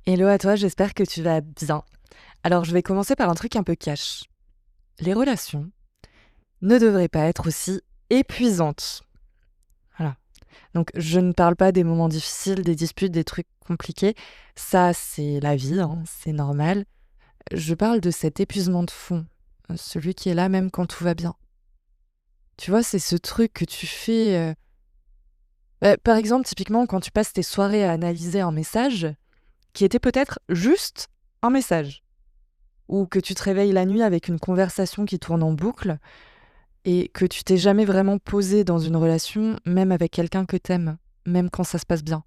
Hello à toi, j'espère que tu vas bien. Alors, je vais commencer par un truc un peu cash. Les relations ne devraient pas être aussi épuisantes. Voilà. Donc, je ne parle pas des moments difficiles, des disputes, des trucs compliqués. Ça, c'est la vie, hein, c'est normal. Je parle de cet épuisement de fond, celui qui est là même quand tout va bien. Tu vois, c'est ce truc que tu fais. Par exemple, typiquement, quand tu passes tes soirées à analyser un message qui était peut-être juste un message. Ou que tu te réveilles la nuit avec une conversation qui tourne en boucle et que tu t'es jamais vraiment posé dans une relation, même avec quelqu'un que t'aimes, même quand ça se passe bien.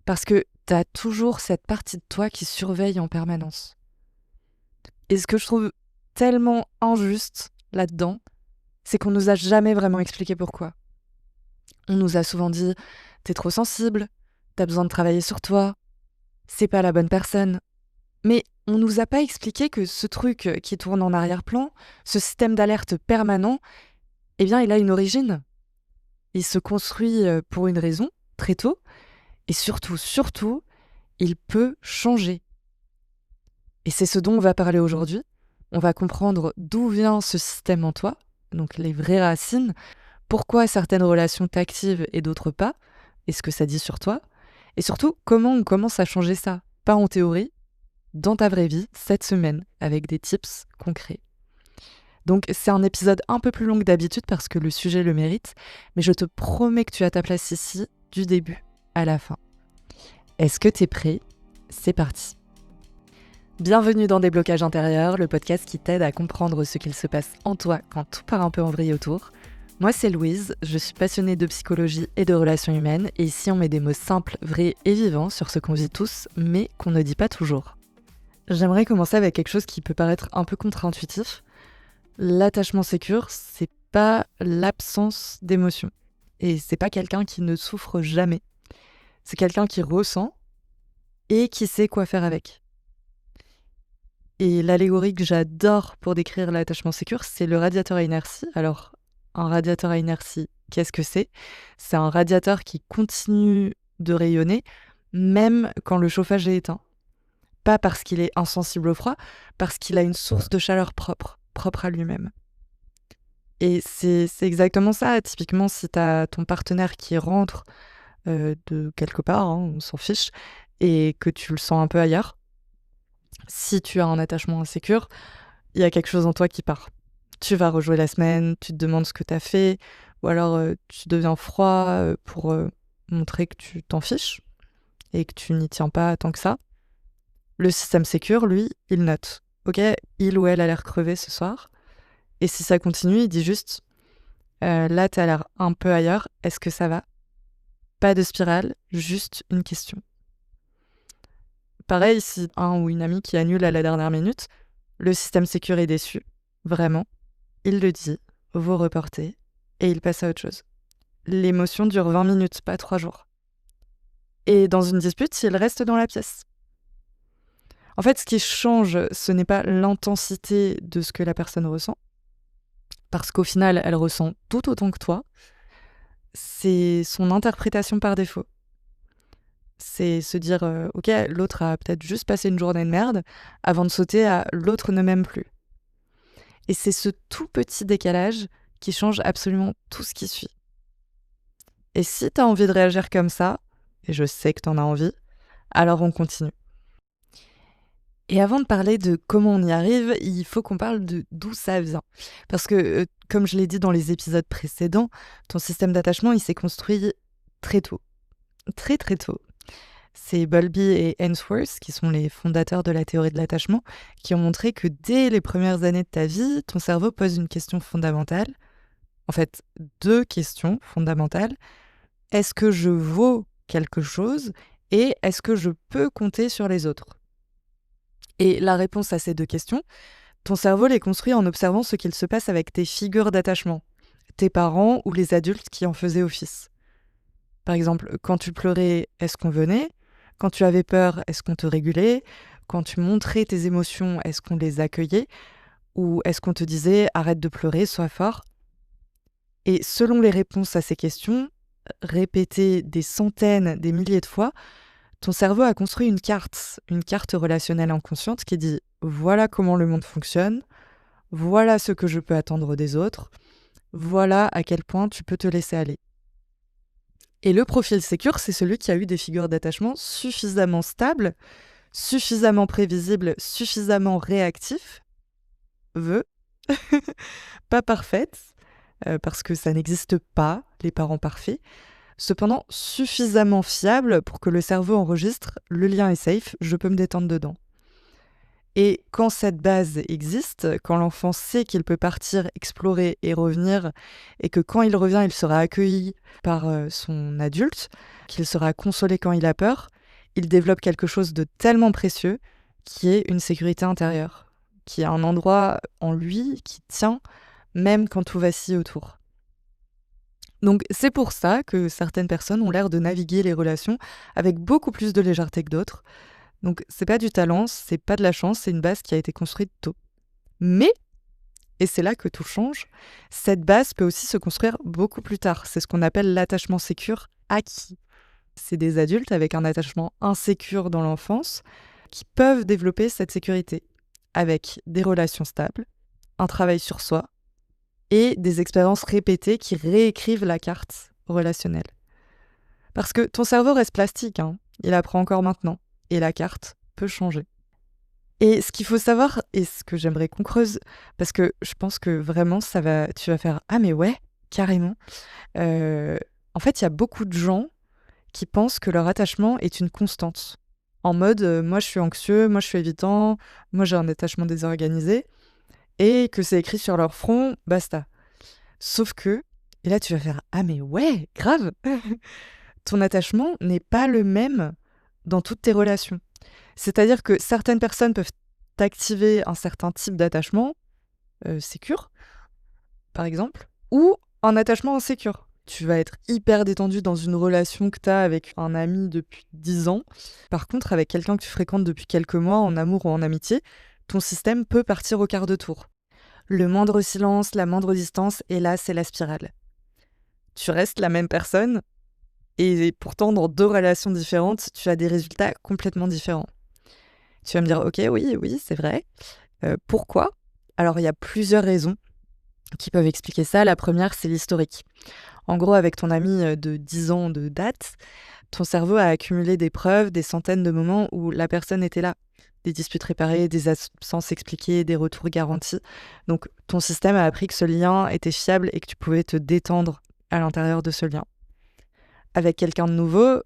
Parce que t'as toujours cette partie de toi qui surveille en permanence. Et ce que je trouve tellement injuste là-dedans, c'est qu'on nous a jamais vraiment expliqué pourquoi. On nous a souvent dit t'es trop sensible, t'as besoin de travailler sur toi, c'est pas la bonne personne. Mais on nous a pas expliqué que ce truc qui tourne en arrière-plan, ce système d'alerte permanent, eh bien, il a une origine. Il se construit pour une raison, très tôt, et surtout, il peut changer. Et c'est ce dont on va parler aujourd'hui. On va comprendre d'où vient ce système en toi, donc les vraies racines, pourquoi certaines relations t'activent et d'autres pas, et ce que ça dit sur toi, et surtout comment on commence à changer ça, pas en théorie, dans ta vraie vie, cette semaine, avec des tips concrets. Donc c'est un épisode un peu plus long que d'habitude parce que le sujet le mérite, mais je te promets que tu as ta place ici du début à la fin. Est-ce que t'es prêt? C'est parti. Bienvenue dans Déblocage intérieur, le podcast qui t'aide à comprendre ce qu'il se passe en toi quand tout part un peu en vrille autour. Moi c'est Louise, je suis passionnée de psychologie et de relations humaines, et ici on met des mots simples, vrais et vivants sur ce qu'on vit tous, mais qu'on ne dit pas toujours. J'aimerais commencer avec quelque chose qui peut paraître un peu contre-intuitif. L'attachement sécure, c'est pas l'absence d'émotion. Et c'est pas quelqu'un qui ne souffre jamais. C'est quelqu'un qui ressent et qui sait quoi faire avec. Et l'allégorie que j'adore pour décrire l'attachement sécure, c'est le radiateur à inertie. Alors, un radiateur à inertie, qu'est-ce que c'est? C'est un radiateur qui continue de rayonner, même quand le chauffage est éteint. Pas parce qu'il est insensible au froid, parce qu'il a une source de chaleur propre à lui-même. Et c'est exactement ça. Typiquement, si tu as ton partenaire qui rentre de quelque part, hein, on s'en fiche, et que tu le sens un peu ailleurs, si tu as un attachement insécure, il y a quelque chose en toi qui part. Tu vas rejouer la semaine, tu te demandes ce que tu as fait, ou alors tu deviens froid pour montrer que tu t'en fiches et que tu n'y tiens pas tant que ça. Le système sécure, lui, il note. Ok, il ou elle a l'air crevé ce soir. Et si ça continue, il dit juste là, t'as l'air un peu ailleurs, est-ce que ça va? Pas de spirale, juste une question. Pareil, si un ou une amie qui annule à la dernière minute, le système sécure est déçu, vraiment, il le dit, vous reportez, et il passe à autre chose. L'émotion dure 20 minutes, pas 3 jours. Et dans une dispute, il reste dans la pièce. En fait, ce qui change, ce n'est pas l'intensité de ce que la personne ressent, parce qu'au final, elle ressent tout autant que toi, c'est son interprétation par défaut. C'est se dire ok, l'autre a peut-être juste passé une journée de merde avant de sauter à l'autre ne m'aime plus. Et c'est ce tout petit décalage qui change absolument tout ce qui suit. Et si t'as envie de réagir comme ça, et je sais que t'en as envie, alors on continue. Et avant de parler de comment on y arrive, il faut qu'on parle de d'où ça vient. Parce que, comme je l'ai dit dans les épisodes précédents, ton système d'attachement, il s'est construit très tôt. Très très tôt. C'est Bowlby et Ainsworth, qui sont les fondateurs de la théorie de l'attachement, qui ont montré que dès les premières années de ta vie, ton cerveau pose une question fondamentale. En fait, deux questions fondamentales. Est-ce que je vaux quelque chose et est-ce que je peux compter sur les autres? Et la réponse à ces deux questions, ton cerveau les construit en observant ce qu'il se passe avec tes figures d'attachement, tes parents ou les adultes qui en faisaient office. Par exemple, quand tu pleurais, est-ce qu'on venait? Quand tu avais peur, est-ce qu'on te régulait? Quand tu montrais tes émotions, est-ce qu'on les accueillait? Ou est-ce qu'on te disait arrête de pleurer, sois fort? Et selon les réponses à ces questions, répétées des centaines, des milliers de fois, Ton cerveau a construit une carte relationnelle inconsciente qui dit voilà comment le monde fonctionne, voilà ce que je peux attendre des autres, voilà à quel point tu peux te laisser aller. Et le profil sécure, c'est celui qui a eu des figures d'attachement suffisamment stables, suffisamment prévisibles, suffisamment réactifs, veut, pas parfaites, parce que ça n'existe pas, les parents parfaits, cependant suffisamment fiables pour que le cerveau enregistre le lien est safe, je peux me détendre dedans. Et quand cette base existe, quand l'enfant sait qu'il peut partir, explorer et revenir, et que quand il revient, il sera accueilli par son adulte, qu'il sera consolé quand il a peur, il développe quelque chose de tellement précieux qui est une sécurité intérieure, qui est un endroit en lui qui tient même quand tout vacille autour. Donc c'est pour ça que certaines personnes ont l'air de naviguer les relations avec beaucoup plus de légèreté que d'autres. Donc c'est pas du talent, c'est pas de la chance, c'est une base qui a été construite tôt. Mais, et c'est là que tout change, cette base peut aussi se construire beaucoup plus tard. C'est ce qu'on appelle l'attachement sécure acquis. C'est des adultes avec un attachement insécure dans l'enfance qui peuvent développer cette sécurité avec des relations stables, un travail sur soi et des expériences répétées qui réécrivent la carte relationnelle. Parce que ton cerveau reste plastique, hein, il apprend encore maintenant. Et la carte peut changer. Et ce qu'il faut savoir, et ce que j'aimerais qu'on creuse, parce que je pense que vraiment, tu vas faire « Ah mais ouais, carrément ». En fait, il y a beaucoup de gens qui pensent que leur attachement est une constante. En mode moi je suis anxieux, moi je suis évitant, moi j'ai un attachement désorganisé », et que c'est écrit sur leur front, basta. Sauf que, et là tu vas faire « Ah mais ouais, grave !» Ton attachement n'est pas le même dans toutes tes relations. C'est-à-dire que certaines personnes peuvent t'activer un certain type d'attachement, sécure, par exemple, ou un attachement insécure. Tu vas être hyper détendu dans une relation que tu as avec un ami depuis 10 ans. Par contre, avec quelqu'un que tu fréquentes depuis quelques mois, en amour ou en amitié, ton système peut partir au quart de tour. Le moindre silence, la moindre distance, et là, c'est la spirale. Tu restes la même personne, et pourtant, dans 2 relations différentes, tu as des résultats complètement différents. Tu vas me dire, ok, oui, c'est vrai. Pourquoi ? Alors, il y a plusieurs raisons qui peuvent expliquer ça. La première, c'est l'historique. En gros, avec ton ami de 10 ans de date, ton cerveau a accumulé des preuves, des centaines de moments où la personne était là. Des disputes réparées, des absences expliquées, des retours garantis. Donc, ton système a appris que ce lien était fiable et que tu pouvais te détendre à l'intérieur de ce lien. Avec quelqu'un de nouveau,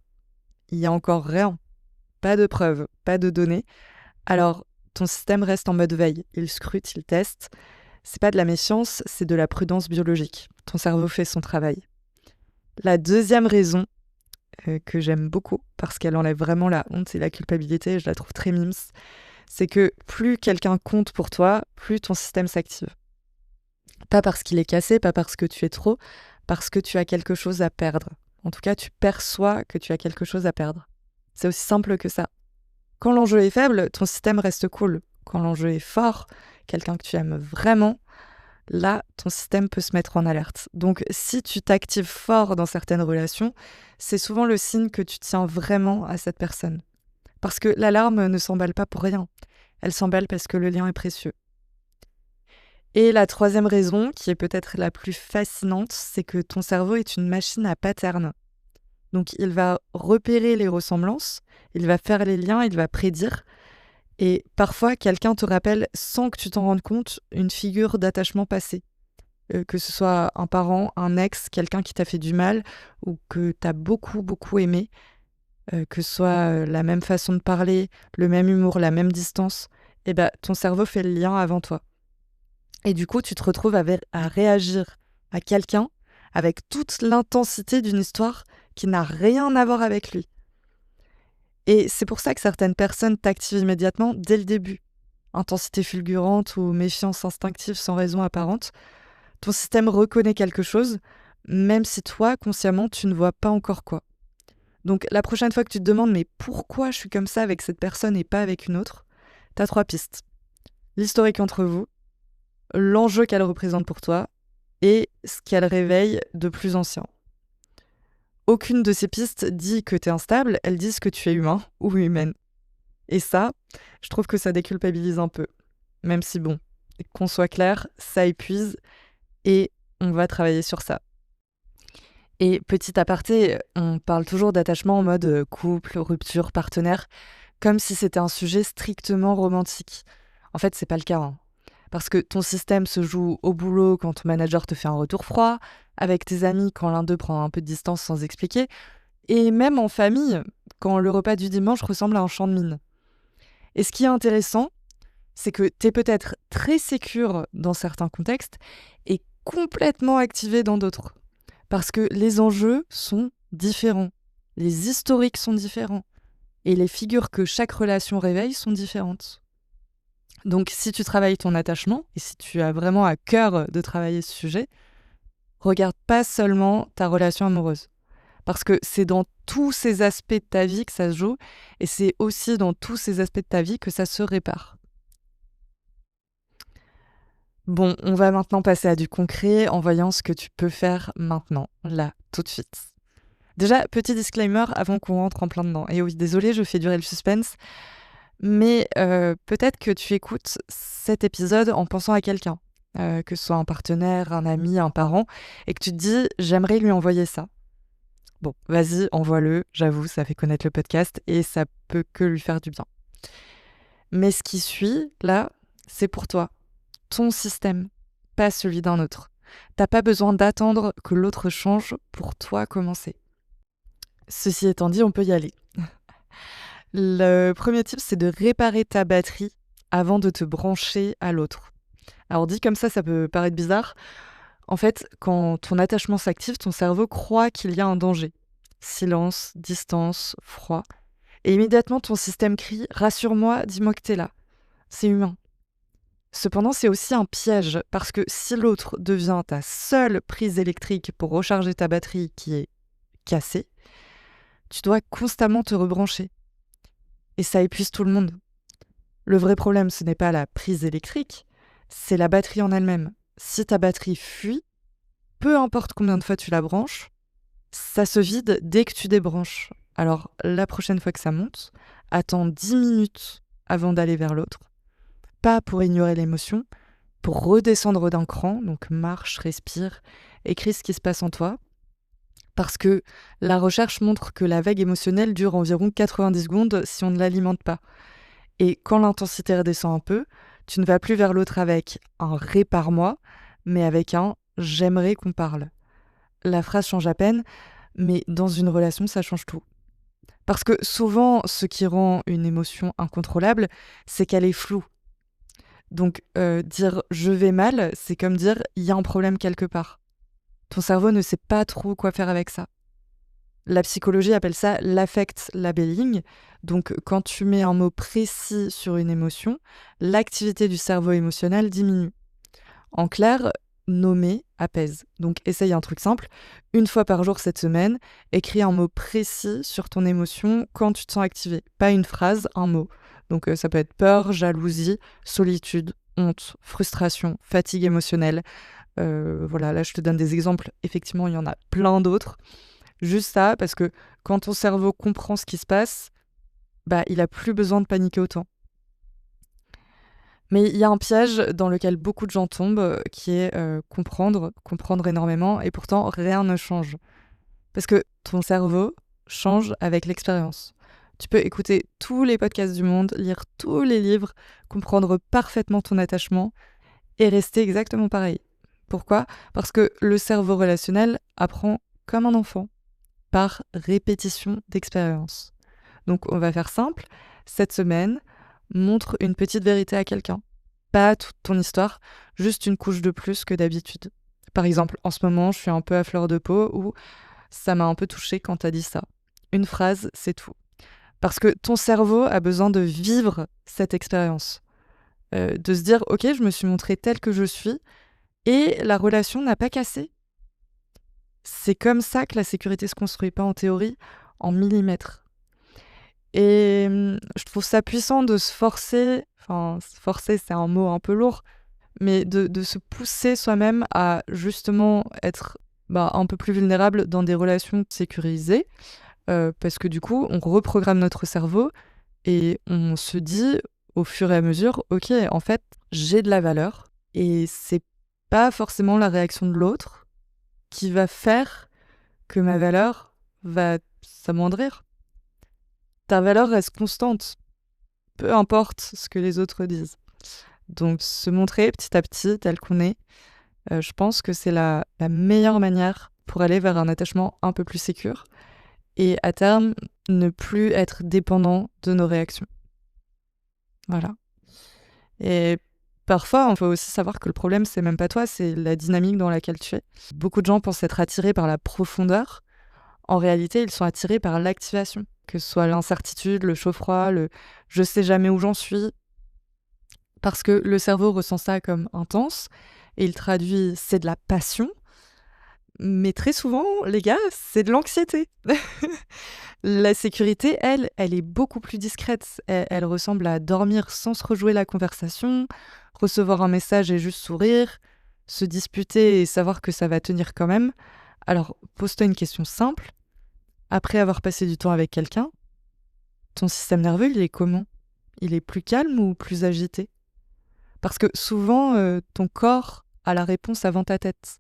il n'y a encore rien. Pas de preuves, pas de données. Alors, ton système reste en mode veille. Il scrute, il teste. C'est pas de la méfiance, c'est de la prudence biologique. Ton cerveau fait son travail. La deuxième raison que j'aime beaucoup, parce qu'elle enlève vraiment la honte et la culpabilité, je la trouve très mimes, c'est que plus quelqu'un compte pour toi, plus ton système s'active. Pas parce qu'il est cassé, pas parce que tu es trop, parce que tu as quelque chose à perdre. En tout cas, tu perçois que tu as quelque chose à perdre. C'est aussi simple que ça. Quand l'enjeu est faible, ton système reste cool. Quand l'enjeu est fort, quelqu'un que tu aimes vraiment, là, ton système peut se mettre en alerte. Donc, si tu t'actives fort dans certaines relations, c'est souvent le signe que tu tiens vraiment à cette personne. Parce que l'alarme ne s'emballe pas pour rien. Elle s'emballe parce que le lien est précieux. Et la troisième raison, qui est peut-être la plus fascinante, c'est que ton cerveau est une machine à patterns. Donc, il va repérer les ressemblances, il va faire les liens, il va prédire. Et parfois, quelqu'un te rappelle, sans que tu t'en rendes compte, une figure d'attachement passé. Que ce soit un parent, un ex, quelqu'un qui t'a fait du mal ou que t'as beaucoup, beaucoup aimé. Que ce soit la même façon de parler, le même humour, la même distance. Et ben, ton cerveau fait le lien avant toi. Et du coup, tu te retrouves à réagir à quelqu'un avec toute l'intensité d'une histoire qui n'a rien à voir avec lui. Et c'est pour ça que certaines personnes t'activent immédiatement dès le début. Intensité fulgurante ou méfiance instinctive sans raison apparente. Ton système reconnaît quelque chose, même si toi, consciemment, tu ne vois pas encore quoi. Donc la prochaine fois que tu te demandes « mais pourquoi je suis comme ça avec cette personne et pas avec une autre ?» T'as 3 pistes. L'historique entre vous, l'enjeu qu'elle représente pour toi et ce qu'elle réveille de plus ancien. Aucune de ces pistes dit que tu es instable, elles disent que tu es humain ou humaine. Et ça, je trouve que ça déculpabilise un peu. Même si bon, qu'on soit clair, ça épuise et on va travailler sur ça. Et petit aparté, on parle toujours d'attachement en mode couple, rupture, partenaire, comme si c'était un sujet strictement romantique. En fait, c'est pas le cas, hein. Parce que ton système se joue au boulot quand ton manager te fait un retour froid, avec tes amis quand l'un d'eux prend un peu de distance sans expliquer, et même en famille, quand le repas du dimanche ressemble à un champ de mine. Et ce qui est intéressant, c'est que t'es peut-être très sécure dans certains contextes et complètement activé dans d'autres. Parce que les enjeux sont différents, les historiques sont différents, et les figures que chaque relation réveille sont différentes. Donc si tu travailles ton attachement, et si tu as vraiment à cœur de travailler ce sujet, regarde pas seulement ta relation amoureuse. Parce que c'est dans tous ces aspects de ta vie que ça se joue, et c'est aussi dans tous ces aspects de ta vie que ça se répare. Bon, on va maintenant passer à du concret en voyant ce que tu peux faire maintenant, là, tout de suite. Déjà, petit disclaimer avant qu'on rentre en plein dedans. Et oui, désolé, je fais durer le suspense, mais peut-être que tu écoutes cet épisode en pensant à quelqu'un, que ce soit un partenaire, un ami, un parent, et que tu te dis « j'aimerais lui envoyer ça ». Bon, vas-y, envoie-le, j'avoue, ça fait connaître le podcast et ça peut que lui faire du bien. Mais ce qui suit, là, c'est pour toi, ton système, pas celui d'un autre. T'as pas besoin d'attendre que l'autre change pour toi commencer. Ceci étant dit, on peut y aller. Le premier tip, c'est de réparer ta batterie avant de te brancher à l'autre. Alors dit comme ça peut paraître bizarre. En fait, quand ton attachement s'active, ton cerveau croit qu'il y a un danger. Silence, distance, froid. Et immédiatement, ton système crie « Rassure-moi, dis-moi que t'es là ». C'est humain. Cependant, c'est aussi un piège, parce que si l'autre devient ta seule prise électrique pour recharger ta batterie qui est cassée, tu dois constamment te rebrancher. Et ça épuise tout le monde. Le vrai problème, ce n'est pas la prise électrique, c'est la batterie en elle-même. Si ta batterie fuit, peu importe combien de fois tu la branches, ça se vide dès que tu débranches. Alors, la prochaine fois que ça monte, attends 10 minutes avant d'aller vers l'autre. Pas pour ignorer l'émotion, pour redescendre d'un cran, donc marche, respire, écris ce qui se passe en toi. Parce que la recherche montre que la vague émotionnelle dure environ 90 secondes si on ne l'alimente pas. Et quand l'intensité redescend un peu, tu ne vas plus vers l'autre avec un « répare-moi », mais avec un « j'aimerais qu'on parle ». La phrase change à peine, mais dans une relation, ça change tout. Parce que souvent, ce qui rend une émotion incontrôlable, c'est qu'elle est floue. Donc, dire « je vais mal », c'est comme dire « il y a un problème quelque part ». Ton cerveau ne sait pas trop quoi faire avec ça. La psychologie appelle ça l'affect labeling. Donc, quand tu mets un mot précis sur une émotion, l'activité du cerveau émotionnel diminue. En clair, nommer apaise. Donc, essaye un truc simple. 1 fois par jour cette semaine, écris un mot précis sur ton émotion quand tu te sens activé. Pas une phrase, un mot. Donc, ça peut être peur, jalousie, solitude, honte, frustration, fatigue émotionnelle. Voilà, là, je te donne des exemples. Effectivement, il y en a plein d'autres. Juste ça, parce que quand ton cerveau comprend ce qui se passe, il a plus besoin de paniquer autant. Mais il y a un piège dans lequel beaucoup de gens tombent, qui est comprendre énormément, et pourtant rien ne change. Parce que ton cerveau change avec l'expérience. Tu peux écouter tous les podcasts du monde, lire tous les livres, comprendre parfaitement ton attachement, et rester exactement pareil. Pourquoi ? Parce que le cerveau relationnel apprend comme un enfant, par répétition d'expérience. Donc on va faire simple. Cette semaine, montre une petite vérité à quelqu'un. Pas toute ton histoire, juste une couche de plus que d'habitude. Par exemple, en ce moment, je suis un peu à fleur de peau ou ça m'a un peu touchée quand t'as dit ça. Une phrase, c'est tout. Parce que ton cerveau a besoin de vivre cette expérience. De se dire, ok, je me suis montrée telle que je suis et la relation n'a pas cassé. C'est comme ça que la sécurité se construit, pas en théorie, en millimètres. Et je trouve ça puissant de se forcer, enfin, se forcer c'est un mot un peu lourd, mais de se pousser soi-même à justement être un peu plus vulnérables dans des relations sécurisées, parce que du coup, on reprogramme notre cerveau et on se dit au fur et à mesure, ok, en fait, j'ai de la valeur et c'est pas forcément la réaction de l'autre qui va faire que ma valeur va s'amoindrir. Ta valeur reste constante, peu importe ce que les autres disent. Donc se montrer petit à petit tel qu'on est, je pense que c'est la meilleure manière pour aller vers un attachement un peu plus sécure et à terme ne plus être dépendant de nos réactions. Voilà. Et parfois, on faut aussi savoir que le problème, c'est même pas toi, c'est la dynamique dans laquelle tu es. Beaucoup de gens pensent être attirés par la profondeur. En réalité, ils sont attirés par l'activation, que ce soit l'incertitude, le chaud-froid, le « je sais jamais où j'en suis », parce que le cerveau ressent ça comme intense et il traduit « c'est de la passion », mais très souvent, les gars, c'est de l'anxiété. La sécurité, elle est beaucoup plus discrète. Elle ressemble à dormir sans se rejouer la conversation, recevoir un message et juste sourire, se disputer et savoir que ça va tenir quand même. Alors, pose-toi une question simple. Après avoir passé du temps avec quelqu'un, ton système nerveux, il est comment ? Il est plus calme ou plus agité ? Parce que souvent, ton corps a la réponse avant ta tête.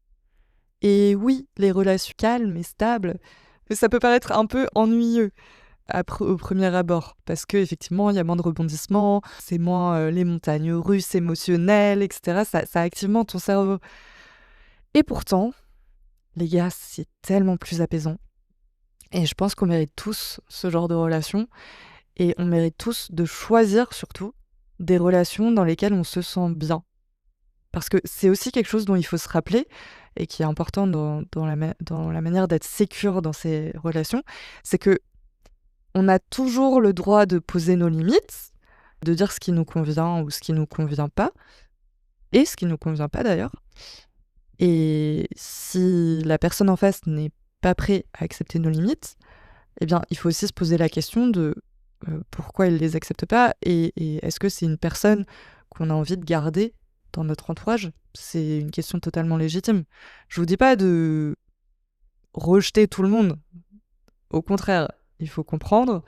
Et oui, les relations calmes et stables, ça peut paraître un peu ennuyeux au premier abord, parce qu'effectivement, il y a moins de rebondissements, c'est moins les montagnes russes émotionnelles, etc. Ça active ton cerveau. Et pourtant, les gars, c'est tellement plus apaisant. Et je pense qu'on mérite tous ce genre de relations, et on mérite tous de choisir surtout des relations dans lesquelles on se sent bien. Parce que c'est aussi quelque chose dont il faut se rappeler et qui est important dans la manière d'être sécure dans ces relations, c'est que on a toujours le droit de poser nos limites, de dire ce qui nous convient ou ce qui nous convient pas, et ce qui nous convient pas d'ailleurs. Et si la personne en face n'est pas prête à accepter nos limites, eh bien, il faut aussi se poser la question de pourquoi il les accepte pas et est-ce que c'est une personne qu'on a envie de garder dans notre entourage ? C'est une question totalement légitime. Je vous dis pas de rejeter tout le monde. Au contraire, il faut comprendre.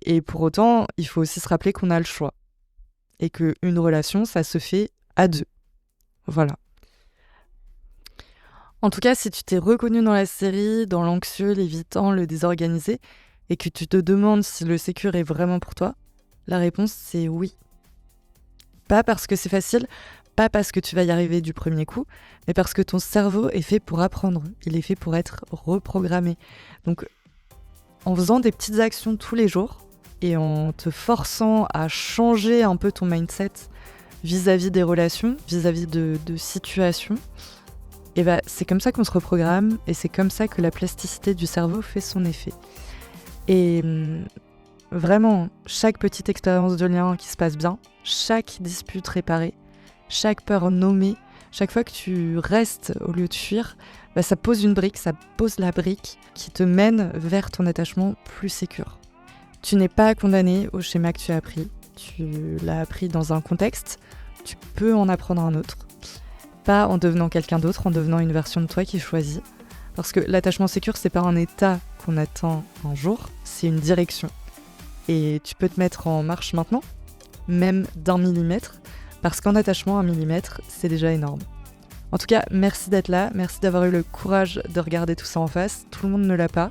Et pour autant, il faut aussi se rappeler qu'on a le choix. Et qu'une relation, ça se fait à deux. Voilà. En tout cas, si tu t'es reconnu dans la série, dans l'anxieux, l'évitant, le désorganisé, et que tu te demandes si le sécure est vraiment pour toi, la réponse c'est oui. Pas parce que c'est facile, pas parce que tu vas y arriver du premier coup, mais parce que ton cerveau est fait pour apprendre, il est fait pour être reprogrammé. Donc, en faisant des petites actions tous les jours, et en te forçant à changer un peu ton mindset vis-à-vis des relations, vis-à-vis de situations, et c'est comme ça qu'on se reprogramme, et c'est comme ça que la plasticité du cerveau fait son effet. Et vraiment, chaque petite expérience de lien qui se passe bien, chaque dispute réparée, chaque peur nommée, chaque fois que tu restes au lieu de fuir, ça pose une brique, ça pose la brique qui te mène vers ton attachement plus sécure. Tu n'es pas condamné au schéma que tu as appris. Tu l'as appris dans un contexte, tu peux en apprendre un autre. Pas en devenant quelqu'un d'autre, en devenant une version de toi qui choisit. Parce que l'attachement sécure, c'est pas un état qu'on atteint un jour, c'est une direction. Et tu peux te mettre en marche maintenant, même d'1 millimètre, parce qu'en attachement, 1 millimètre, c'est déjà énorme. En tout cas, merci d'être là, merci d'avoir eu le courage de regarder tout ça en face, tout le monde ne l'a pas.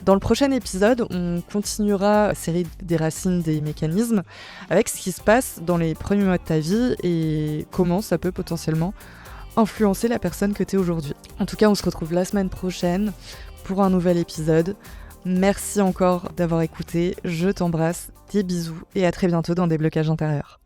Dans le prochain épisode, on continuera la série des racines des mécanismes avec ce qui se passe dans les premiers mois de ta vie et comment ça peut potentiellement influencer la personne que tu es aujourd'hui. En tout cas, on se retrouve la semaine prochaine pour un nouvel épisode. Merci encore d'avoir écouté, je t'embrasse, des bisous et à très bientôt dans Déblocage intérieur.